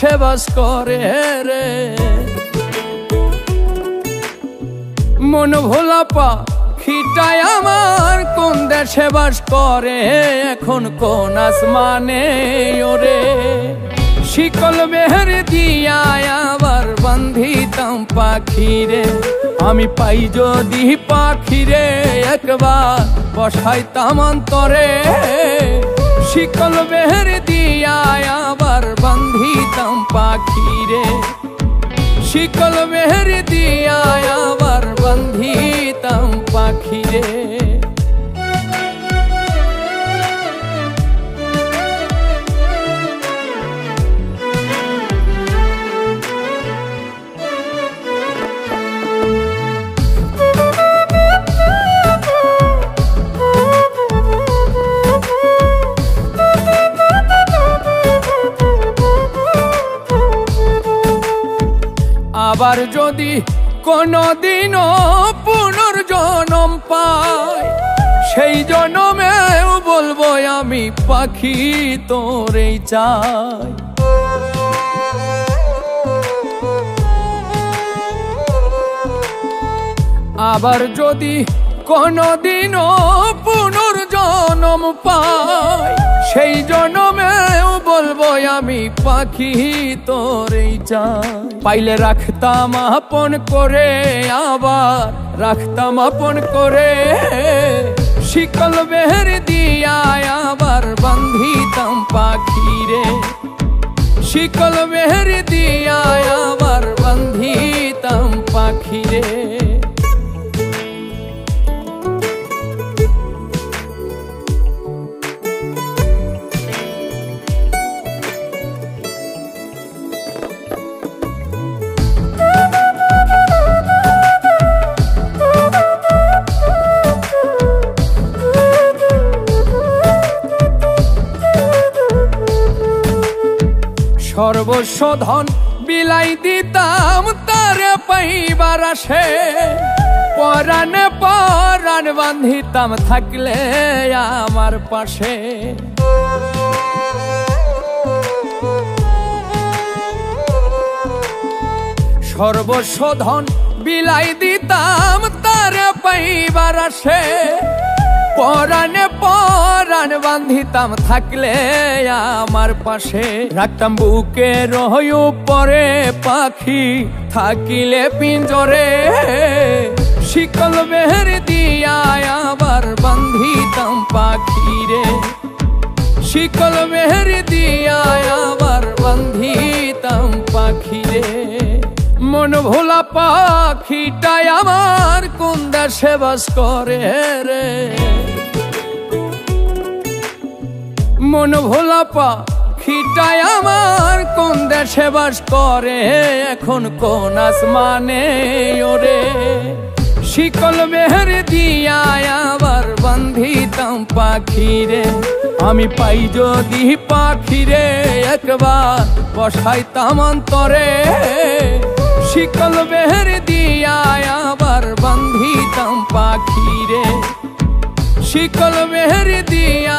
দেশে বাস করে রে। মন ভোলা পাখিটাই আমার কোন দেশে বাস করে, এখন কোন আসমানে ওরে। শিকল মেহের দিয়া আবার বান্ধিতাম পাখিরে, আমি পাই যদি পাখিরে একবার বসাইতাম অন্তরে। শিকল মেহের দিয়া আবার বান্ধিতাম পাখিরে, শিকল মেহের দিয়া আবার বান্ধিতাম পাখিরে। আবার যদি কোনদিনও পুনর্জন্ম পাই, সেই জন্মেও বলবো আমি পাখি তোরেই চাই। আবার যদি কোনদিনও পুনর্জন্ম পাই, সেই জন্মেও বলবো আমি পাখি তোরেই চাই। পাইলে রাখতাম আপন করে, আবার রাখতাম আপন করে। শিকল মেহের দিয়া আবার বান্ধিতাম পাখিরে, শিকল মেহের দিয়া আবার বান্ধিতাম পাখিরে। সর্বস্ব ধন বিলাই দিতাম তারে পাইবার আসে, পরাণে পরাণ বান্ধিতাম থাকলে আমার পাশে। সর্বস্ব ধন বিলাই দিতাম তারে পাইবার আসে, পরাণে পরাণ বান্ধিতাম থাকলে আমার পাশে। রাখতাম বুকে রহয় পরে পাখি থাকিলে পিঞ্জরে, শিকল মেহের দিয়া আবার বান্ধিতাম পাখিরে, শিকল মেহের দিয়া আবার বান্ধিতাম পাখিরে। মন ভোলা পাখিটাই আমার কোন দেশে বাস করে রে। মন ভোলা পাখিটাই আমার কোন দেশে বাস করে, এখন কোন আসমানে ওরে। শিকল মেহের দিয়া আবার বান্ধিতাম পাখিরে, আমি পাই যদি পাখিরে একবার বসাইতাম অন্তরে। শিকল মেহের দিয়া আবার বান্ধিতাম পাখিরে, শিকল মেহের দিয়া